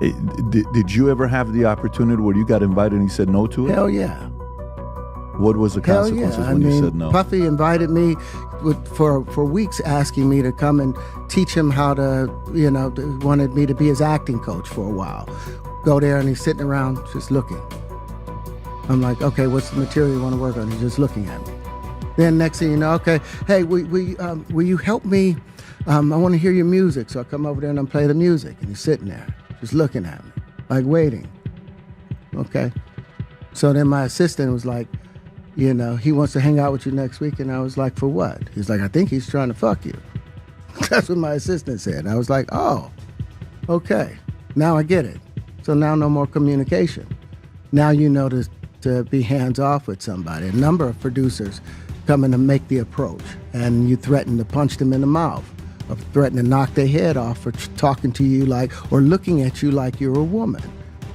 Hey, did you ever have the opportunity where you got invited and you said no to it? Hell yeah. What was the consequences when you said no? Puffy invited me for weeks, asking me to come and teach him how to, wanted me to be his acting coach for a while. Go there and he's sitting around just looking. I'm like, okay, what's the material you want to work on? He's just looking at me. Then next thing you know, okay, hey, will you help me? I want to hear your music. So I come over there and I play the music. And he's sitting there just looking at me, like waiting. Okay. So then my assistant was like, he wants to hang out with you next week. And I was like, for what? He's like, I think he's trying to fuck you. That's what my assistant said. I was like, oh, okay. Now I get it. So now no more communication. Now you know to be hands-off with somebody. A number of producers come in to make the approach, and you threaten to punch them in the mouth, or threaten to knock their head off for talking to you or looking at you like you're a woman.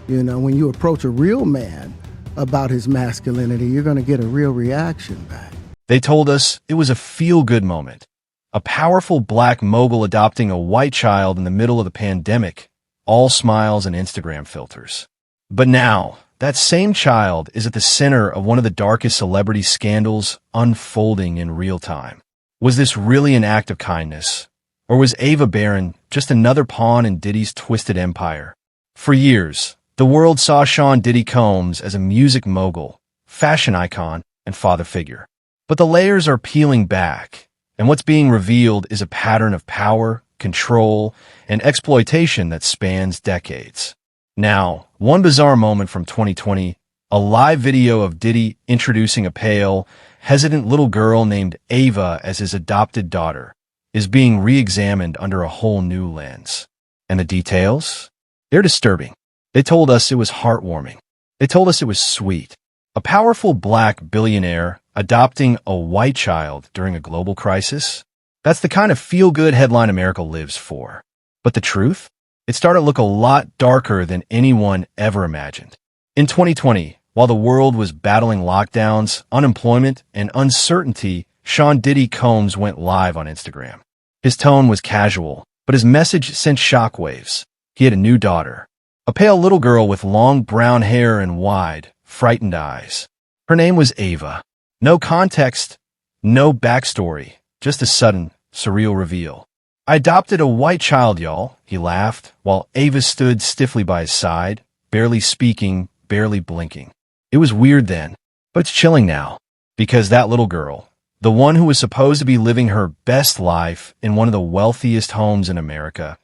When you approach a real man about his masculinity, you're going to get a real reaction back. They told us it was a feel-good moment. A powerful black mogul adopting a white child in the middle of the pandemic. All smiles and Instagram filters. But now, that same child is at the center of one of the darkest celebrity scandals unfolding in real time. Was this really an act of kindness? Or was Ava Barron just another pawn in Diddy's twisted empire? For years, the world saw Sean Diddy Combs as a music mogul, fashion icon, and father figure. But the layers are peeling back, and what's being revealed is a pattern of power, control, and exploitation that spans decades. Now, one bizarre moment from 2020, a live video of Diddy introducing a pale, hesitant little girl named Ava as his adopted daughter, is being re-examined under a whole new lens. And the details? They're disturbing. They told us it was heartwarming. They told us it was sweet. A powerful black billionaire adopting a white child during a global crisis? That's the kind of feel-good headline America lives for. But the truth? It started to look a lot darker than anyone ever imagined. In 2020, while the world was battling lockdowns, unemployment, and uncertainty, Sean Diddy Combs went live on Instagram. His tone was casual, but his message sent shockwaves. He had a new daughter, a pale little girl with long brown hair and wide, frightened eyes. Her name was Ava. No context, no backstory, just a sudden, surreal reveal. I adopted a white child, y'all, he laughed, while Ava stood stiffly by his side, barely speaking, barely blinking. It was weird then, but it's chilling now, because that little girl, the one who was supposed to be living her best life in one of the wealthiest homes in America,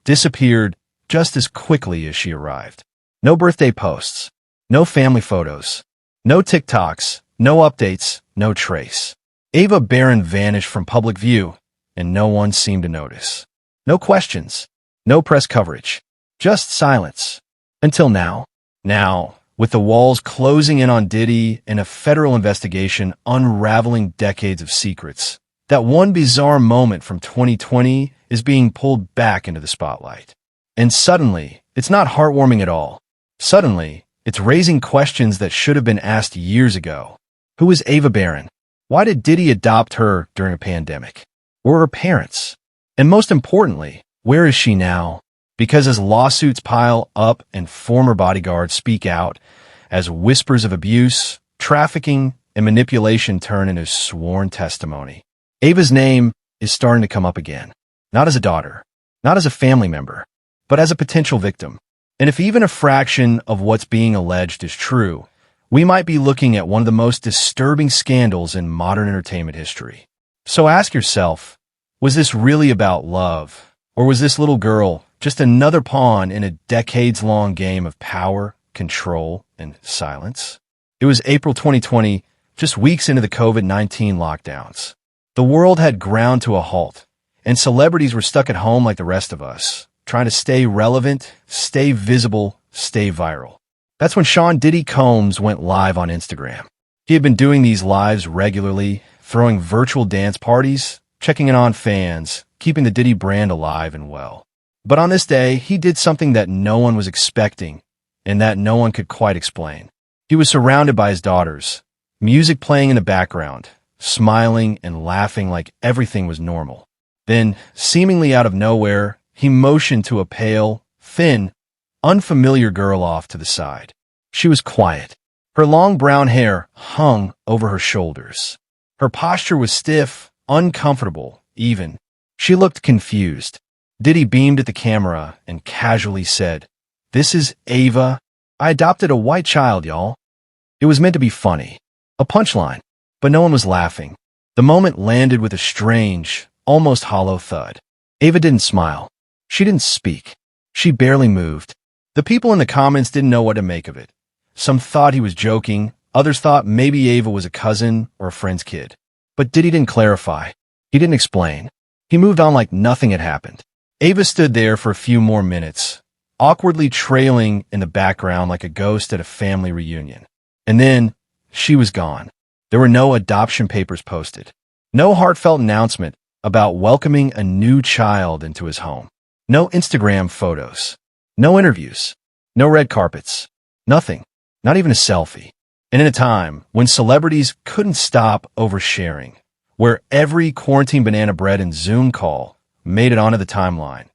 disappeared just as quickly as she arrived. No birthday posts, no family photos, no TikToks, no updates, no trace. Ava Barron vanished from public view, and no one seemed to notice. No questions, no press coverage, just silence. Until now. Now, with the walls closing in on Diddy and a federal investigation unraveling decades of secrets, that one bizarre moment from 2020 is being pulled back into the spotlight. And suddenly, it's not heartwarming at all. Suddenly, it's raising questions that should have been asked years ago. Who is Ava Barron? Why did Diddy adopt her during a pandemic? Where are her parents? And most importantly, where is she now? Because as lawsuits pile up and former bodyguards speak out, as whispers of abuse, trafficking, and manipulation turn into sworn testimony, Ava's name is starting to come up again. Not as a daughter, not as a family member, but as a potential victim. And if even a fraction of what's being alleged is true, we might be looking at one of the most disturbing scandals in modern entertainment history. So ask yourself, was this really about love? Or was this little girl just another pawn in a decades-long game of power, control, and silence? It was April 2020, just weeks into the COVID-19 lockdowns. The world had ground to a halt, and celebrities were stuck at home like the rest of us, trying to stay relevant, stay visible, stay viral. That's when Sean Diddy Combs went live on Instagram. He had been doing these lives regularly, throwing virtual dance parties, checking in on fans, keeping the Diddy brand alive and well. But on this day, he did something that no one was expecting and that no one could quite explain. He was surrounded by his daughters, music playing in the background, smiling and laughing like everything was normal. Then, seemingly out of nowhere, he motioned to a pale, thin, unfamiliar girl off to the side. She was quiet. Her long brown hair hung over her shoulders. Her posture was stiff, uncomfortable, even. She looked confused. Diddy beamed at the camera and casually said, "This is Ava. I adopted a white child, y'all." It was meant to be funny. A punchline. But no one was laughing. The moment landed with a strange, almost hollow thud. Ava didn't smile. She didn't speak. She barely moved. The people in the comments didn't know what to make of it. Some thought he was joking. Others thought maybe Ava was a cousin or a friend's kid. But Diddy didn't clarify. He didn't explain. He moved on like nothing had happened. Ava stood there for a few more minutes, awkwardly trailing in the background like a ghost at a family reunion. And then she was gone. There were no adoption papers posted. No heartfelt announcement about welcoming a new child into his home. No Instagram photos. No interviews. No red carpets. Nothing. Not even a selfie. And in a time when celebrities couldn't stop oversharing, where every quarantine banana bread and Zoom call made it onto the timeline,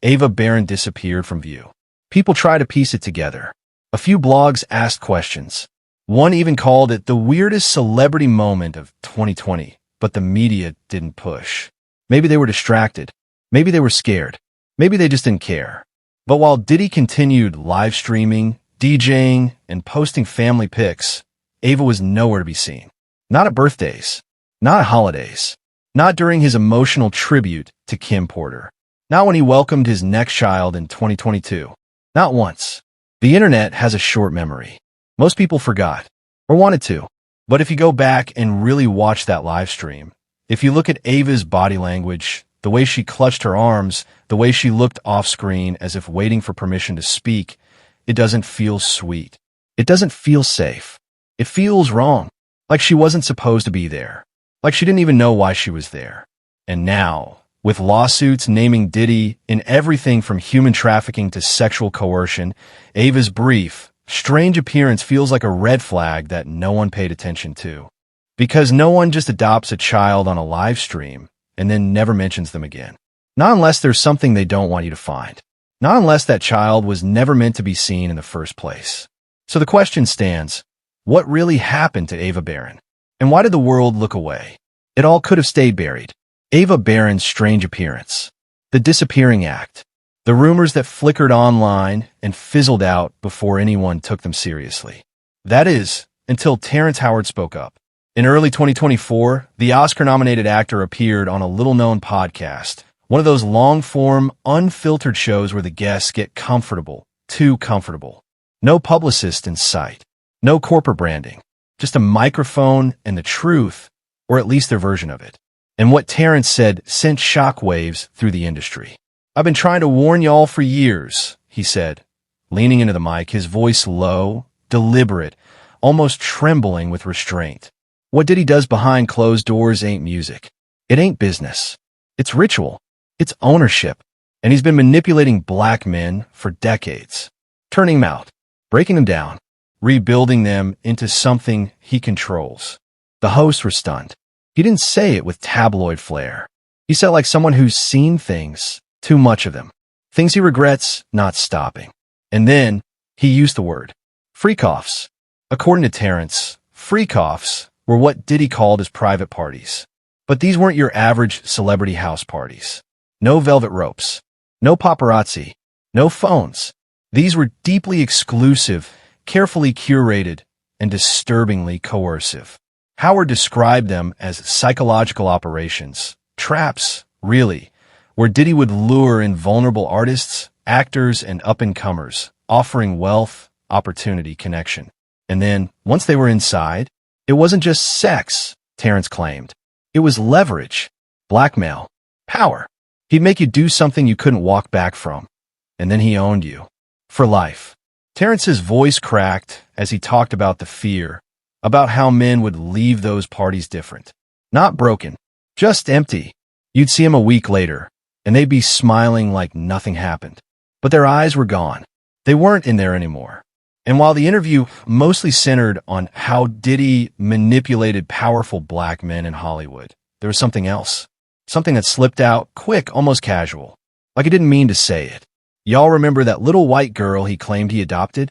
Ava Barron disappeared from view. People tried to piece it together. A few blogs asked questions. One even called it the weirdest celebrity moment of 2020, but the media didn't push. Maybe they were distracted. Maybe they were scared. Maybe they just didn't care. But while Diddy continued live streaming, DJing, and posting family pics, Ava was nowhere to be seen. Not at birthdays. Not at holidays. Not during his emotional tribute to Kim Porter. Not when he welcomed his next child in 2022. Not once. The internet has a short memory. Most people forgot, or wanted to. But if you go back and really watch that live stream, if you look at Ava's body language, the way she clutched her arms, the way she looked off screen as if waiting for permission to speak, it doesn't feel sweet. It doesn't feel safe. It feels wrong, like she wasn't supposed to be there, like she didn't even know why she was there. And now, with lawsuits naming Diddy in everything from human trafficking to sexual coercion, Ava's brief, strange appearance feels like a red flag that no one paid attention to. Because no one just adopts a child on a live stream and then never mentions them again. Not unless there's something they don't want you to find. Not unless that child was never meant to be seen in the first place. So the question stands, what really happened to Ava Barron? And why did the world look away? It all could have stayed buried. Ava Barron's strange appearance. The disappearing act. The rumors that flickered online and fizzled out before anyone took them seriously. That is, until Terrence Howard spoke up. In early 2024, the Oscar-nominated actor appeared on a little-known podcast, one of those long-form, unfiltered shows where the guests get comfortable, too comfortable. No publicist in sight. No corporate branding. Just a microphone and the truth, or at least their version of it. And what Terrence said sent shockwaves through the industry. "I've been trying to warn y'all for years," he said, leaning into the mic, his voice low, deliberate, almost trembling with restraint. What Diddy does behind closed doors ain't music. It ain't business. It's ritual. It's ownership. And he's been manipulating black men for decades. Turning them out. Breaking them down. Rebuilding them into something he controls. The hosts were stunned. He didn't say it with tabloid flair. He said it like someone who's seen things, too much of them. Things he regrets not stopping. And then he used the word freak-offs. According to Terrence, freak-offs were what Diddy called his private parties. But these weren't your average celebrity house parties. No velvet ropes. No paparazzi. No phones. These were deeply exclusive, carefully curated, and disturbingly coercive. Howard described them as psychological operations, traps, really, where Diddy would lure in vulnerable artists, actors, and up-and-comers, offering wealth, opportunity, connection. And then, once they were inside, it wasn't just sex, Terrence claimed. It was leverage, blackmail, power. He'd make you do something you couldn't walk back from. And then he owned you. For life. Terrence's voice cracked as he talked about the fear, about how men would leave those parties different. Not broken, just empty. You'd see him a week later, and they'd be smiling like nothing happened. But their eyes were gone. They weren't in there anymore. And while the interview mostly centered on how Diddy manipulated powerful black men in Hollywood, there was something else. Something that slipped out quick, almost casual. Like he didn't mean to say it. Y'all remember that little white girl he claimed he adopted?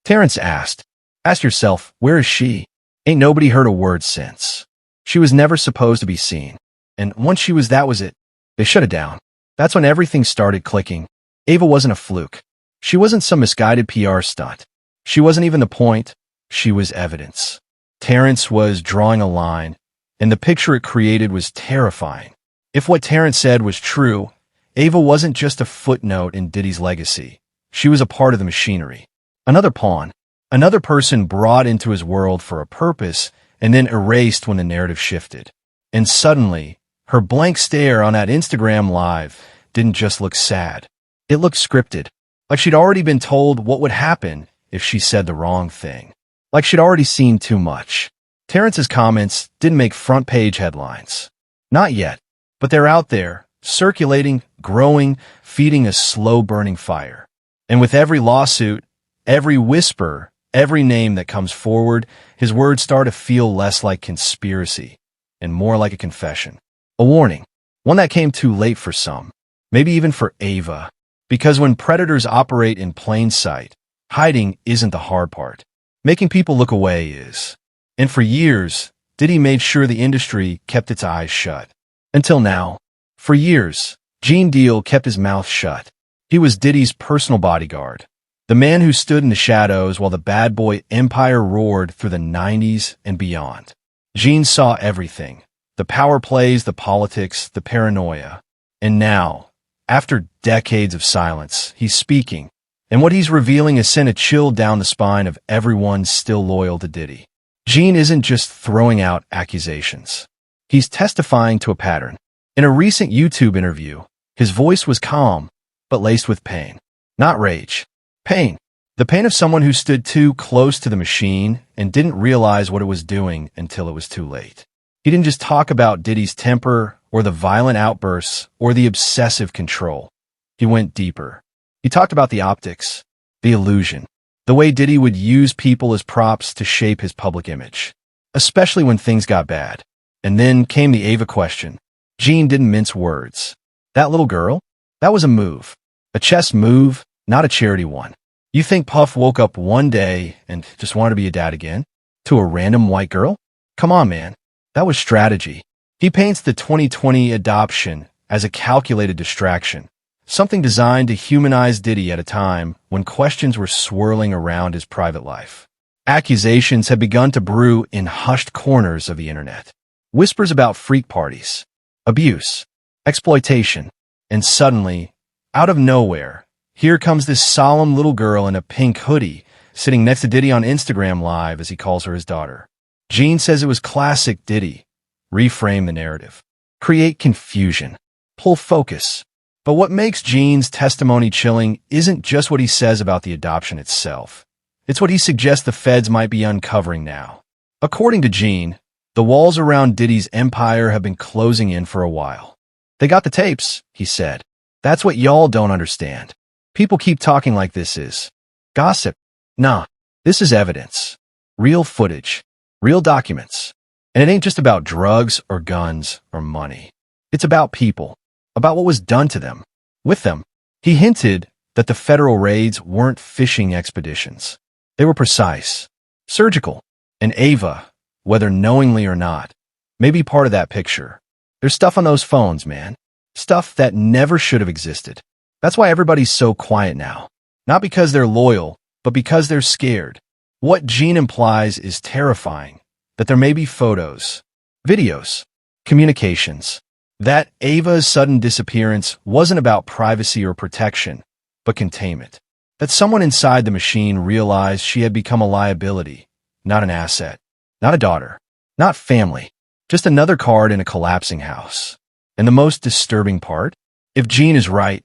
Terrence asked. Ask yourself, where is she? Ain't nobody heard a word since. She was never supposed to be seen. And once she was, that was it. They shut it down. That's when everything started clicking. Ava wasn't a fluke. She wasn't some misguided PR stunt. She wasn't even the point. She was evidence. Terrence was drawing a line, and the picture it created was terrifying. If what Terrence said was true, Ava wasn't just a footnote in Diddy's legacy. She was a part of the machinery. Another pawn. Another person brought into his world for a purpose and then erased when the narrative shifted. And suddenly, her blank stare on that Instagram live didn't just look sad. It looked scripted. Like she'd already been told what would happen if she said the wrong thing. Like she'd already seen too much. Terrence's comments didn't make front-page headlines. Not yet. But they're out there, circulating, growing, feeding a slow-burning fire. And with every lawsuit, every whisper, every name that comes forward, his words start to feel less like conspiracy and more like a confession. A warning. One that came too late for some. Maybe even for Ava. Because when predators operate in plain sight, hiding isn't the hard part. Making people look away is. And for years, Diddy made sure the industry kept its eyes shut. Until now. For years, Gene Deal kept his mouth shut. He was Diddy's personal bodyguard. The man who stood in the shadows while the bad boy empire roared through the 90s and beyond. Gene saw everything. The power plays, the politics, the paranoia. And now, after decades of silence, he's speaking. And what he's revealing has sent a chill down the spine of everyone still loyal to Diddy. Gene isn't just throwing out accusations. He's testifying to a pattern. In a recent YouTube interview, his voice was calm, but laced with pain. Not rage. Pain. The pain of someone who stood too close to the machine and didn't realize what it was doing until it was too late. He didn't just talk about Diddy's temper or the violent outbursts or the obsessive control. He went deeper. He talked about the optics, the illusion, the way Diddy would use people as props to shape his public image, especially when things got bad. And then came the Ava question. Gene didn't mince words. That little girl? That was a move. A chess move, not a charity one. You think Puff woke up one day and just wanted to be a dad again? To a random white girl? Come on, man. That was strategy. He paints the 2020 adoption as a calculated distraction, something designed to humanize Diddy at a time when questions were swirling around his private life. Accusations had begun to brew in hushed corners of the internet. Whispers about freak parties, abuse, exploitation, and suddenly, out of nowhere, here comes this solemn little girl in a pink hoodie sitting next to Diddy on Instagram Live as he calls her his daughter. Gene says it was classic Diddy. Reframe the narrative. Create confusion. Pull focus. But what makes Gene's testimony chilling isn't just what he says about the adoption itself. It's what he suggests the feds might be uncovering now. According to Gene, the walls around Diddy's empire have been closing in for a while. They got the tapes, he said. That's what y'all don't understand. People keep talking like this is gossip. Nah, this is evidence. Real footage. Real documents. And it ain't just about drugs or guns or money. It's about people. About what was done to them. With them. He hinted that the federal raids weren't fishing expeditions. They were precise. Surgical. And Ava, whether knowingly or not, may be part of that picture. There's stuff on those phones, man. Stuff that never should have existed. That's why everybody's so quiet now. Not because they're loyal, but because they're scared. What Gene implies is terrifying. That there may be photos, videos, communications. That Ava's sudden disappearance wasn't about privacy or protection, but containment. That someone inside the machine realized she had become a liability, not an asset, not a daughter, not family, just another card in a collapsing house. And the most disturbing part? If Gene is right,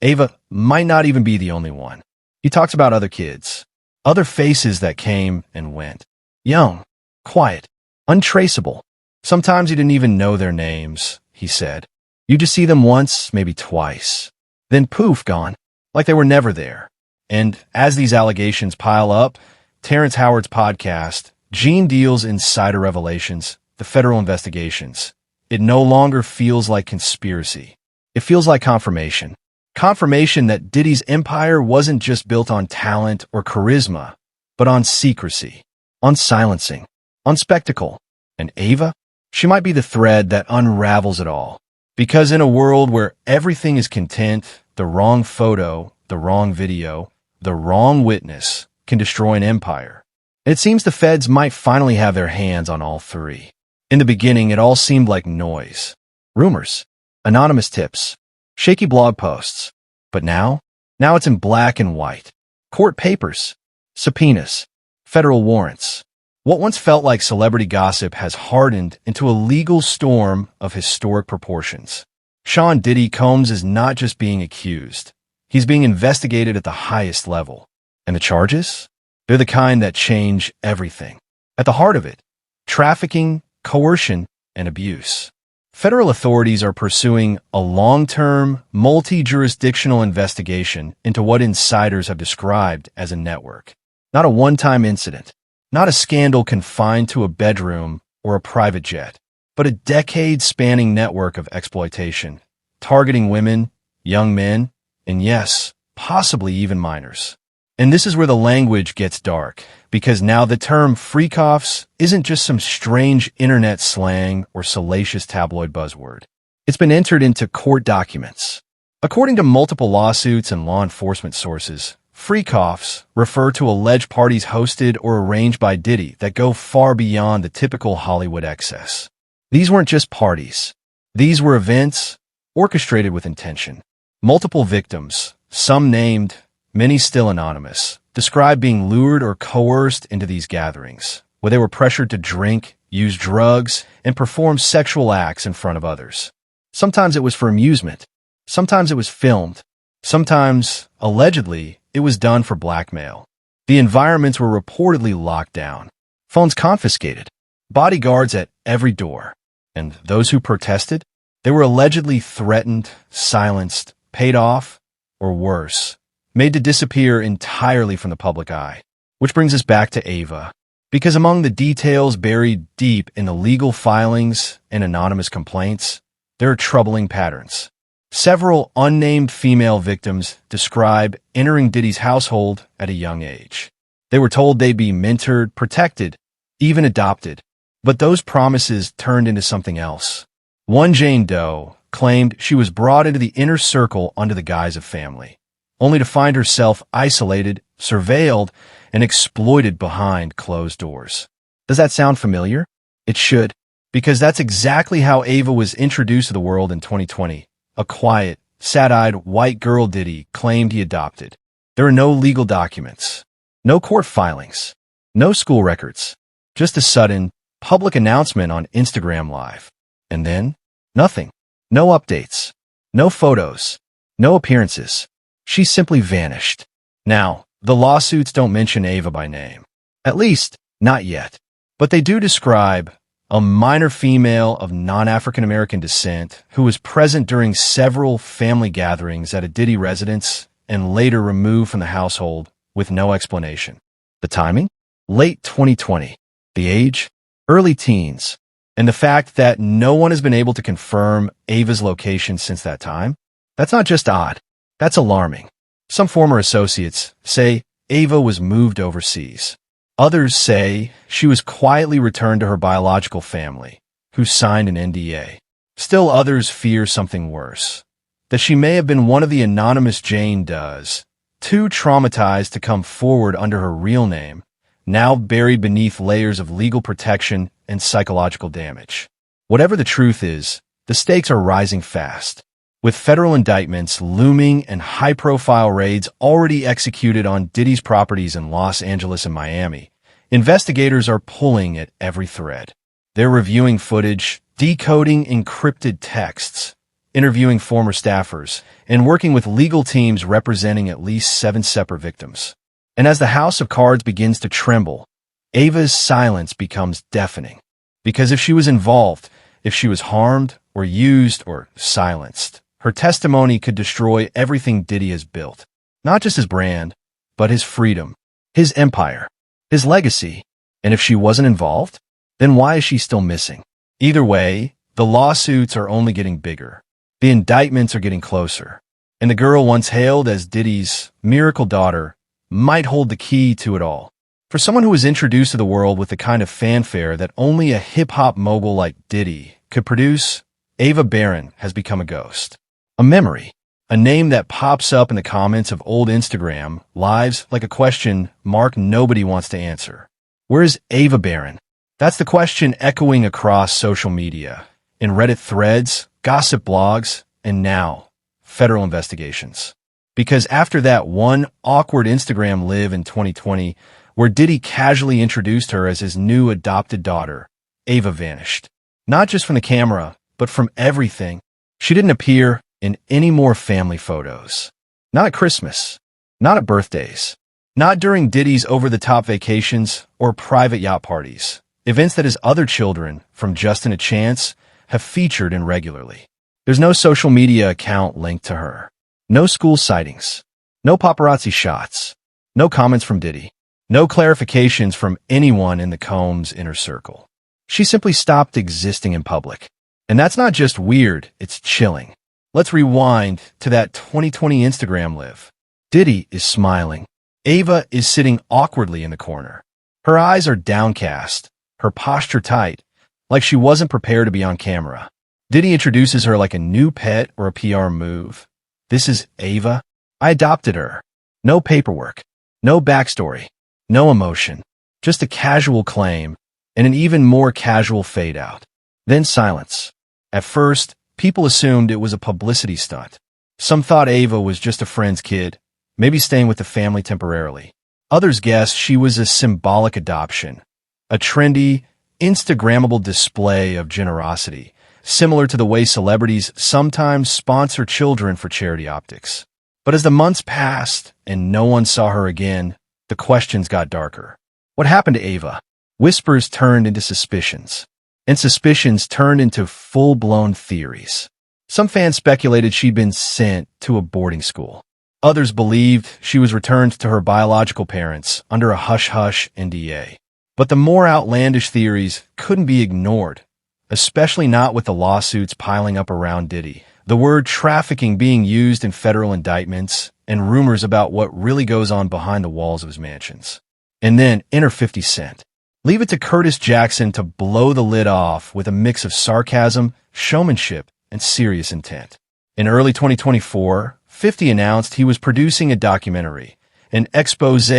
Ava might not even be the only one. He talks about other kids, other faces that came and went. Young, quiet, untraceable. Sometimes you didn't even know their names, he said. You just see them once, maybe twice. Then poof, gone, like they were never there. And as these allegations pile up, Terrence Howard's podcast, Gene Deal's Insider Revelations, the federal investigations, it no longer feels like conspiracy. It feels like confirmation. Confirmation that Diddy's empire wasn't just built on talent or charisma, but on secrecy, on silencing, on spectacle. And Ava? She might be the thread that unravels it all. Because in a world where everything is content, the wrong photo, the wrong video, the wrong witness can destroy an empire. And it seems the feds might finally have their hands on all three. In the beginning, it all seemed like noise. Rumors, anonymous tips, shaky blog posts. But now it's in black and white. Court papers, subpoenas, federal warrants. What once felt like celebrity gossip has hardened into a legal storm of historic proportions. Sean Diddy Combs is not just being accused. He's being investigated at the highest level. And the charges? They're the kind that change everything. At the heart of it, trafficking, coercion, and abuse. Federal authorities are pursuing a long-term, multi-jurisdictional investigation into what insiders have described as a network. Not a one-time incident. Not a scandal confined to a bedroom or a private jet, but a decade-spanning network of exploitation, targeting women, young men, and yes, possibly even minors. And this is where the language gets dark, because now the term freak-offs isn't just some strange internet slang or salacious tabloid buzzword. It's been entered into court documents. According to multiple lawsuits and law enforcement sources, freak-offs refer to alleged parties hosted or arranged by Diddy that go far beyond the typical Hollywood excess. These weren't just parties. These were events orchestrated with intention. Multiple victims, some named, many still anonymous, described being lured or coerced into these gatherings, where they were pressured to drink, use drugs, and perform sexual acts in front of others. Sometimes it was for amusement. Sometimes it was filmed. Sometimes, allegedly, it was done for blackmail. The environments were reportedly locked down, phones confiscated, bodyguards at every door. And those who protested? They were allegedly threatened, silenced, paid off, or worse, made to disappear entirely from the public eye. Which brings us back to Ava. Because among the details buried deep in the legal filings and anonymous complaints, there are troubling patterns. Several unnamed female victims describe entering Diddy's household at a young age. They were told they'd be mentored, protected, even adopted. But those promises turned into something else. One Jane Doe claimed she was brought into the inner circle under the guise of family, only to find herself isolated, surveilled, and exploited behind closed doors. Does that sound familiar? It should, because that's exactly how Ava was introduced to the world in 2020. A quiet, sad-eyed white girl Diddy claimed he adopted. There are no legal documents, no court filings, no school records, just a sudden, public announcement on Instagram Live. And then, nothing. No updates, no photos, no appearances. She simply vanished. Now, the lawsuits don't mention Ava by name. At least, not yet. But they do describe a minor female of non-African American descent who was present during several family gatherings at a Diddy residence and later removed from the household with no explanation. The timing? Late 2020. The age? Early teens. And the fact that no one has been able to confirm Ava's location since that time? That's not just odd. That's alarming. Some former associates say Ava was moved overseas. Others say she was quietly returned to her biological family, who signed an NDA. Still others fear something worse, that she may have been one of the anonymous Jane Does, too traumatized to come forward under her real name, now buried beneath layers of legal protection and psychological damage. Whatever the truth is, the stakes are rising fast. With federal indictments looming and high-profile raids already executed on Diddy's properties in Los Angeles and Miami, investigators are pulling at every thread. They're reviewing footage, decoding encrypted texts, interviewing former staffers, and working with legal teams representing at least 7 separate victims. And as the house of cards begins to tremble, Ava's silence becomes deafening. Because if she was involved, if she was harmed or used or silenced, her testimony could destroy everything Diddy has built. Not just his brand, but his freedom, his empire, his legacy. And if she wasn't involved, then why is she still missing? Either way, the lawsuits are only getting bigger. The indictments are getting closer. And the girl once hailed as Diddy's miracle daughter might hold the key to it all. For someone who was introduced to the world with the kind of fanfare that only a hip-hop mogul like Diddy could produce, Ava Barron has become a ghost. A memory. A name that pops up in the comments of old Instagram lives like a question mark nobody wants to answer. Where is Ava Barron? That's the question echoing across social media, in Reddit threads, gossip blogs, and now, federal investigations. Because after that one awkward Instagram live in 2020, where Diddy casually introduced her as his new adopted daughter, Ava vanished. Not just from the camera, but from everything. She didn't appear in any more family photos. Not at Christmas. Not at birthdays. Not during Diddy's over-the-top vacations or private yacht parties. Events that his other children, from Justin to Chance, have featured in regularly. There's no social media account linked to her. No school sightings. No paparazzi shots. No comments from Diddy. No clarifications from anyone in the Combs inner circle. She simply stopped existing in public. And that's not just weird, it's chilling. Let's rewind to that 2020 Instagram live. Diddy is smiling. Ava is sitting awkwardly in the corner. Her eyes are downcast, her posture tight, like she wasn't prepared to be on camera. Diddy introduces her like a new pet or a PR move. This is Ava. I adopted her. No paperwork. No backstory. No emotion. Just a casual claim and an even more casual fade out. Then silence. At first, people assumed it was a publicity stunt. Some thought Ava was just a friend's kid, maybe staying with the family temporarily. Others guessed she was a symbolic adoption, a trendy, Instagrammable display of generosity, similar to the way celebrities sometimes sponsor children for charity optics. But as the months passed and no one saw her again, the questions got darker. What happened to Ava? Whispers turned into suspicions, and suspicions turned into full-blown theories. Some fans speculated she'd been sent to a boarding school. Others believed she was returned to her biological parents under a hush-hush NDA. But the more outlandish theories couldn't be ignored, especially not with the lawsuits piling up around Diddy, the word trafficking being used in federal indictments, and rumors about what really goes on behind the walls of his mansions. And then enter 50 Cent. Leave it to Curtis Jackson to blow the lid off with a mix of sarcasm, showmanship, and serious intent. In early 2024, 50 announced he was producing a documentary, an expose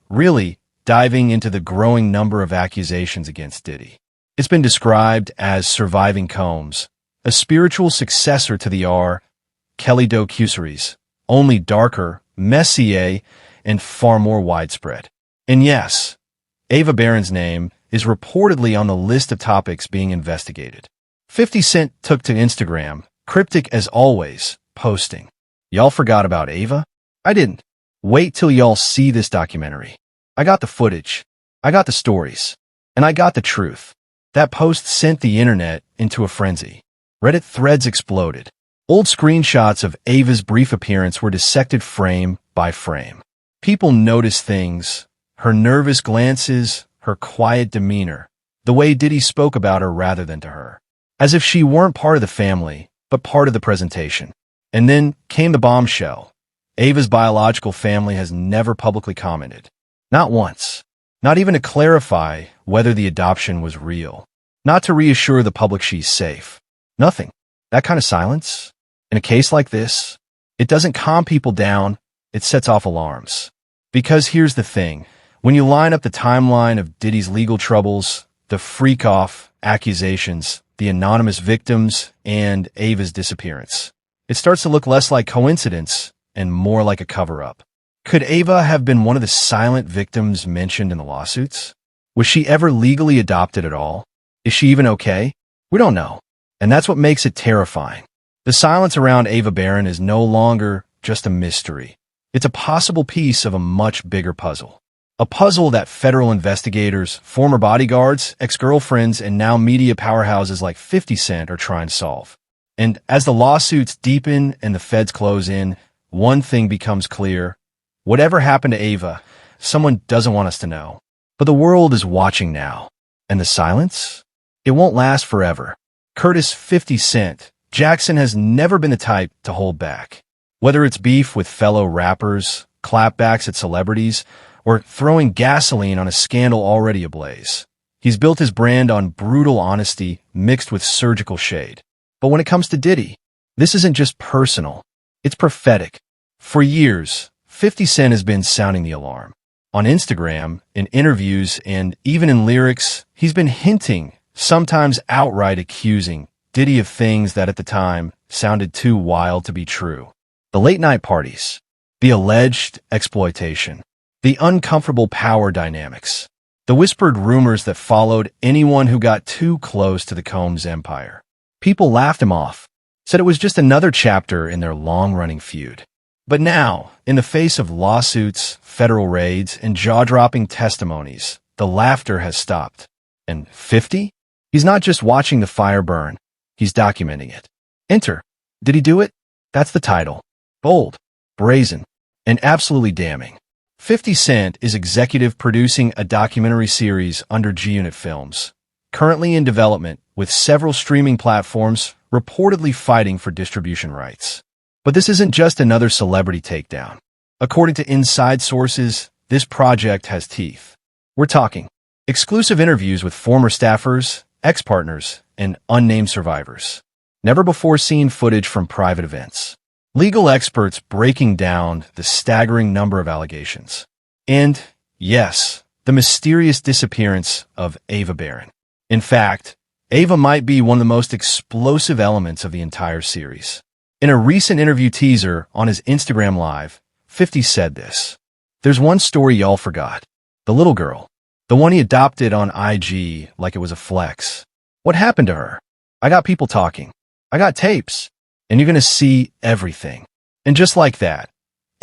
really diving into the growing number of accusations against Diddy. It's been described as Surviving Combs, a spiritual successor to the Kelly docuseries, only darker, messier, and far more widespread. And yes, Ava Barron's name is reportedly on the list of topics being investigated. 50 Cent took to Instagram, cryptic as always, posting, "Y'all forgot about Ava? I didn't. Wait till y'all see this documentary. I got the footage. I got the stories. And I got the truth." That post sent the internet into a frenzy. Reddit threads exploded. Old screenshots of Ava's brief appearance were dissected frame by frame. People noticed things, her nervous glances, her quiet demeanor, the way Diddy spoke about her rather than to her. As if she weren't part of the family, but part of the presentation. And then came the bombshell. Ava's biological family has never publicly commented. Not once. Not even to clarify whether the adoption was real. Not to reassure the public she's safe. Nothing. That kind of silence, in a case like this, it doesn't calm people down, it sets off alarms. Because here's the thing. When you line up the timeline of Diddy's legal troubles, the freak-off accusations, the anonymous victims, and Ava's disappearance, it starts to look less like coincidence and more like a cover-up. Could Ava have been one of the silent victims mentioned in the lawsuits? Was she ever legally adopted at all? Is she even okay? We don't know. And that's what makes it terrifying. The silence around Ava Barron is no longer just a mystery. It's a possible piece of a much bigger puzzle. A puzzle that federal investigators, former bodyguards, ex-girlfriends, and now media powerhouses like 50 Cent are trying to solve. And as the lawsuits deepen and the feds close in, one thing becomes clear. Whatever happened to Ava, someone doesn't want us to know. But the world is watching now. And the silence? It won't last forever. Curtis 50 Cent Jackson has never been the type to hold back. Whether it's beef with fellow rappers, clapbacks at celebrities, or throwing gasoline on a scandal already ablaze, he's built his brand on brutal honesty mixed with surgical shade. But when it comes to Diddy, this isn't just personal, it's prophetic. For years, 50 Cent has been sounding the alarm. On Instagram, in interviews, and even in lyrics, he's been hinting, sometimes outright accusing, Diddy of things that at the time sounded too wild to be true. The late-night parties, the alleged exploitation, the uncomfortable power dynamics, the whispered rumors that followed anyone who got too close to the Combs empire. People laughed him off, said it was just another chapter in their long-running feud. But now, in the face of lawsuits, federal raids, and jaw-dropping testimonies, the laughter has stopped. And 50? He's not just watching the fire burn, he's documenting it. Enter. Did he do it? That's the title. Bold, brazen, and absolutely damning. 50 Cent is executive producing a documentary series under G-Unit Films, currently in development with several streaming platforms reportedly fighting for distribution rights. But this isn't just another celebrity takedown. According to inside sources, this project has teeth. We're talking exclusive interviews with former staffers, ex-partners, and unnamed survivors. Never-before-seen footage from private events. Legal experts breaking down the staggering number of allegations. And, yes, the mysterious disappearance of Ava Barron. In fact, Ava might be one of the most explosive elements of the entire series. In a recent interview teaser on his Instagram Live, 50 said this. There's one story y'all forgot. The little girl. The one he adopted on IG like it was a flex. What happened to her? I got people talking. I got tapes. And you're going to see everything. And just like that,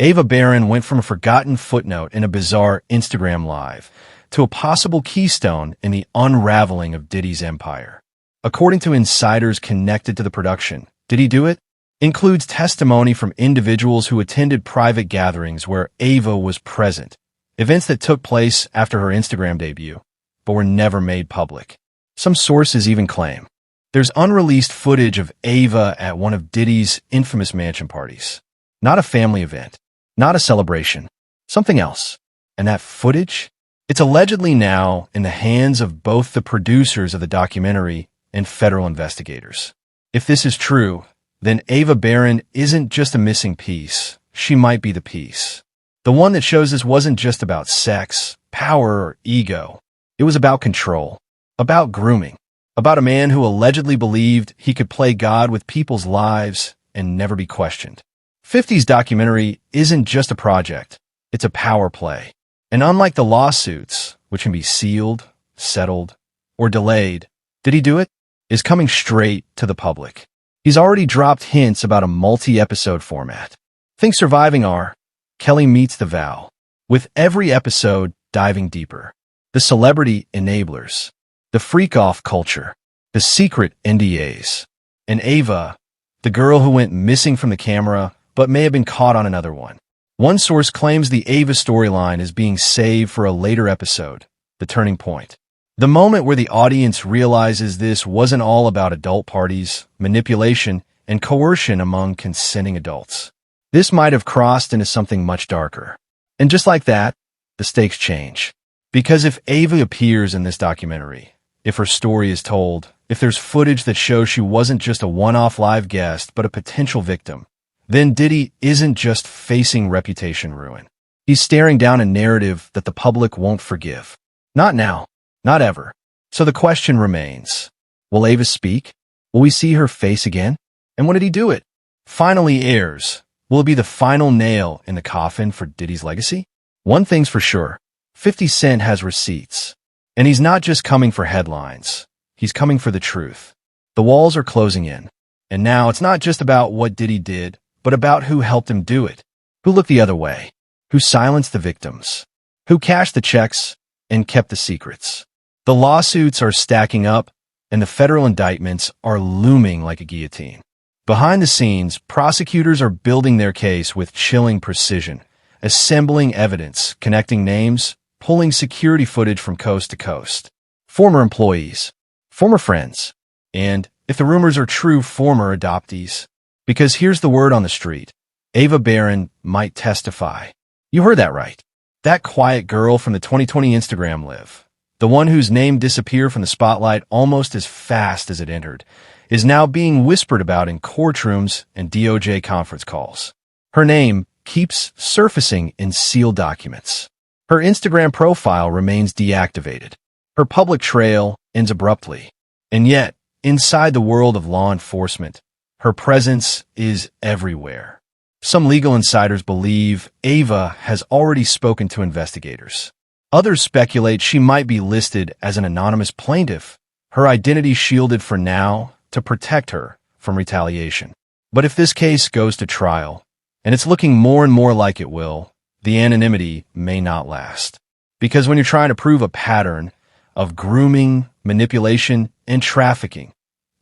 Ava Barron went from a forgotten footnote in a bizarre Instagram Live to a possible keystone in the unraveling of Diddy's empire. According to insiders connected to the production, Did He Do It? Includes testimony from individuals who attended private gatherings where Ava was present, events that took place after her Instagram debut, but were never made public. Some sources even claim there's unreleased footage of Ava at one of Diddy's infamous mansion parties. Not a family event, not a celebration, something else. And that footage? It's allegedly now in the hands of both the producers of the documentary and federal investigators. If this is true, then Ava Barron isn't just a missing piece. She might be the piece. The one that shows this wasn't just about sex, power, or ego. It was about control, about grooming, about a man who allegedly believed he could play God with people's lives and never be questioned. 50's documentary isn't just a project. It's a power play. And unlike the lawsuits, which can be sealed, settled, or delayed, Did He Do It? Is coming straight to the public. He's already dropped hints about a multi-episode format. Think Surviving R, Kelly Meets the Vow, with every episode diving deeper. The celebrity enablers, the freak-off culture, the secret NDAs, and Ava, the girl who went missing from the camera but may have been caught on another one. One source claims the Ava storyline is being saved for a later episode, The Turning Point. The moment where the audience realizes this wasn't all about adult parties, manipulation, and coercion among consenting adults. This might have crossed into something much darker. And just like that, the stakes change. Because if Ava appears in this documentary, if her story is told, if there's footage that shows she wasn't just a one-off live guest but a potential victim, then Diddy isn't just facing reputation ruin. He's staring down a narrative that the public won't forgive. Not now. Not ever. So the question remains, will Ava speak? Will we see her face again? And when did he do it? Finally airs. Will it be the final nail in the coffin for Diddy's legacy? One thing's for sure, 50 Cent has receipts. And he's not just coming for headlines. He's coming for the truth. The walls are closing in. And now it's not just about what Diddy did, but about who helped him do it, who looked the other way, who silenced the victims, who cashed the checks and kept the secrets. The lawsuits are stacking up, and the federal indictments are looming like a guillotine. Behind the scenes, prosecutors are building their case with chilling precision, assembling evidence, connecting names, pulling security footage from coast to coast. Former employees, former friends, and, if the rumors are true, former adoptees. Because here's the word on the street. Ava Barron might testify. You heard that right. That quiet girl from the 2020 Instagram live, the one whose name disappeared from the spotlight almost as fast as it entered, is now being whispered about in courtrooms and DOJ conference calls. Her name keeps surfacing in sealed documents. Her Instagram profile remains deactivated. Her public trail ends abruptly. And yet, inside the world of law enforcement, her presence is everywhere. Some legal insiders believe Ava has already spoken to investigators. Others speculate she might be listed as an anonymous plaintiff, her identity shielded for now to protect her from retaliation. But if this case goes to trial, and it's looking more and more like it will, the anonymity may not last. Because when you're trying to prove a pattern of grooming, manipulation, and trafficking,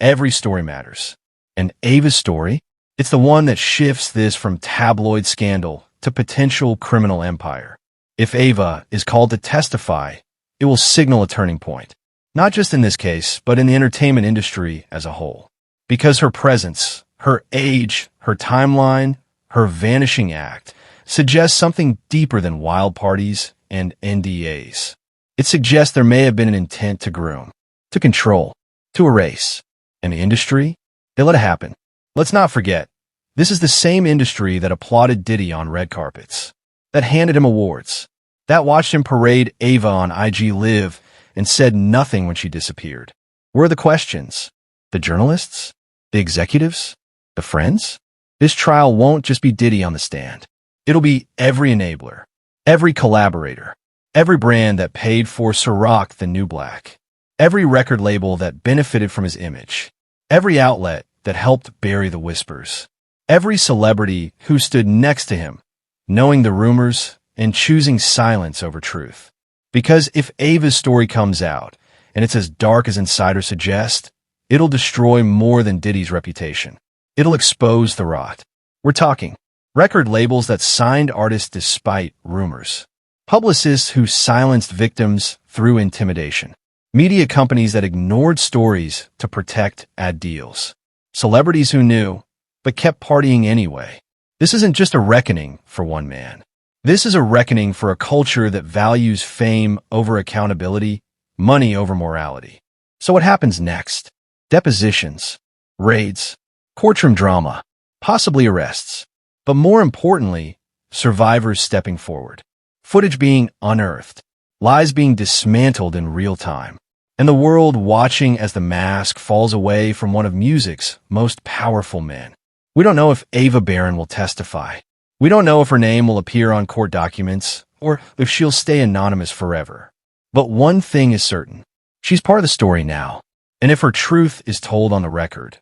every story matters. And Ava's story? It's the one that shifts this from tabloid scandal to potential criminal empire. If Ava is called to testify, it will signal a turning point. Not just in this case, but in the entertainment industry as a whole. Because her presence, her age, her timeline, her vanishing act suggests something deeper than wild parties and NDAs. It suggests there may have been an intent to groom, to control, to erase. And the industry? They let it happen. Let's not forget, this is the same industry that applauded Diddy on red carpets, that handed him awards, that watched him parade Ava on IG Live and said nothing when she disappeared. Where are the questions? The journalists? The executives? The friends? This trial won't just be Diddy on the stand. It'll be every enabler, every collaborator, every brand that paid for Ciroc the New Black, every record label that benefited from his image, every outlet that helped bury the whispers, every celebrity who stood next to him, knowing the rumors and choosing silence over truth. Because if Ava's story comes out, and it's as dark as insiders suggest, it'll destroy more than Diddy's reputation. It'll expose the rot. We're talking record labels that signed artists despite rumors, publicists who silenced victims through intimidation, media companies that ignored stories to protect ad deals, celebrities who knew, but kept partying anyway. This isn't just a reckoning for one man. This is a reckoning for a culture that values fame over accountability, money over morality. So what happens next? Depositions, raids, courtroom drama, possibly arrests. But more importantly, survivors stepping forward. Footage being unearthed, lies being dismantled in real time, and the world watching as the mask falls away from one of music's most powerful men. We don't know if Ava Barron will testify. We don't know if her name will appear on court documents or if she'll stay anonymous forever. But one thing is certain. She's part of the story now. And if her truth is told on the record,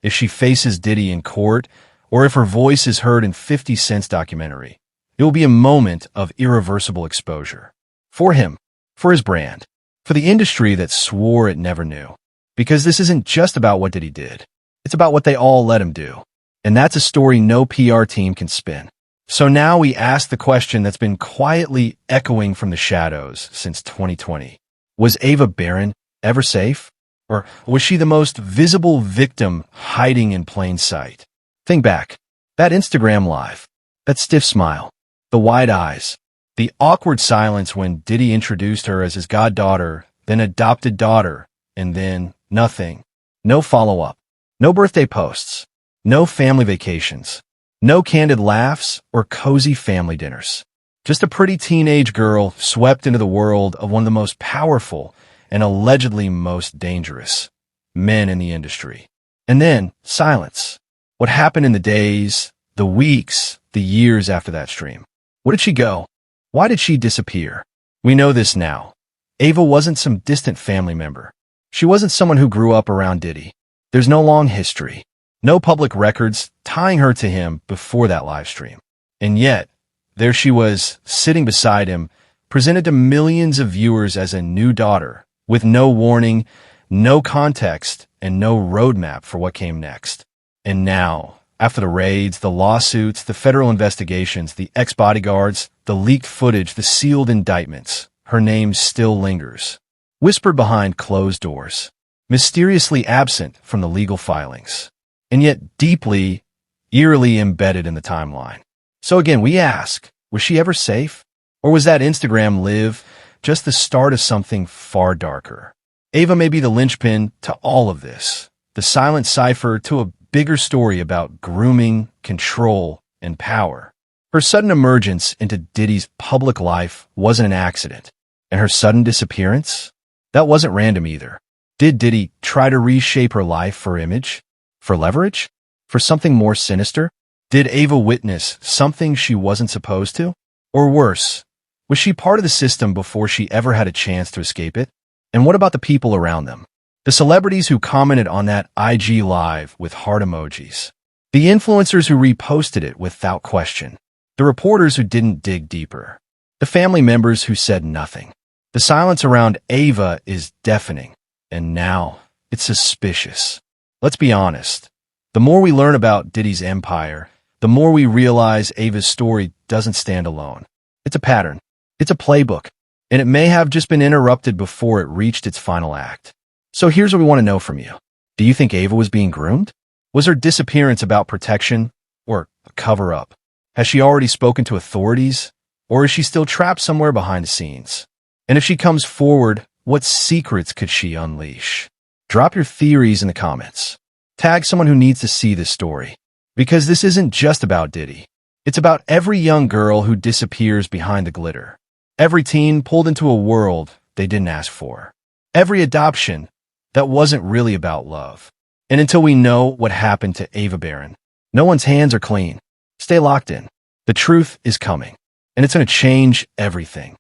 if she faces Diddy in court, or if her voice is heard in 50 Cent's documentary, it will be a moment of irreversible exposure. For him, for his brand, for the industry that swore it never knew. Because this isn't just about what Diddy did. It's about what they all let him do. And that's a story no PR team can spin. So now we ask the question that's been quietly echoing from the shadows since 2020. Was Ava Barron ever safe? Or was she the most visible victim hiding in plain sight? Think back. That Instagram live. That stiff smile. The wide eyes. The awkward silence when Diddy introduced her as his goddaughter, then adopted daughter, and then nothing. No follow-up. No birthday posts. No family vacations. No candid laughs or cozy family dinners. Just a pretty teenage girl swept into the world of one of the most powerful and allegedly most dangerous men in the industry. And then silence. What happened in the days, the weeks, the years after that stream? Where did she go? Why did she disappear? We know this now. Ava wasn't some distant family member. She wasn't someone who grew up around Diddy. There's no long history. No public records tying her to him before that live stream. And yet, there she was, sitting beside him, presented to millions of viewers as a new daughter, with no warning, no context, and no roadmap for what came next. And now, after the raids, the lawsuits, the federal investigations, the ex-bodyguards, the leaked footage, the sealed indictments, her name still lingers, whispered behind closed doors, mysteriously absent from the legal filings. And yet deeply, eerily embedded in the timeline. So again, we ask, was she ever safe? Or was that Instagram live just the start of something far darker? Ava may be the linchpin to all of this, the silent cipher to a bigger story about grooming, control, and power. Her sudden emergence into Diddy's public life wasn't an accident, and her sudden disappearance? That wasn't random either. Did Diddy try to reshape her life for image? For leverage? For something more sinister? Did Ava witness something she wasn't supposed to? Or worse, was she part of the system before she ever had a chance to escape it? And what about the people around them? The celebrities who commented on that IG live with heart emojis. The influencers who reposted it without question. The reporters who didn't dig deeper. The family members who said nothing. The silence around Ava is deafening. And now, it's suspicious. Let's be honest. The more we learn about Diddy's empire, the more we realize Ava's story doesn't stand alone. It's a pattern. It's a playbook. And it may have just been interrupted before it reached its final act. So here's what we want to know from you. Do you think Ava was being groomed? Was her disappearance about protection or a cover-up? Has she already spoken to authorities? Or is she still trapped somewhere behind the scenes? And if she comes forward, what secrets could she unleash? Drop your theories in the comments. Tag someone who needs to see this story. Because this isn't just about Diddy. It's about every young girl who disappears behind the glitter. Every teen pulled into a world they didn't ask for. Every adoption that wasn't really about love. And until we know what happened to Ava Barron, no one's hands are clean. Stay locked in. The truth is coming. And it's going to change everything.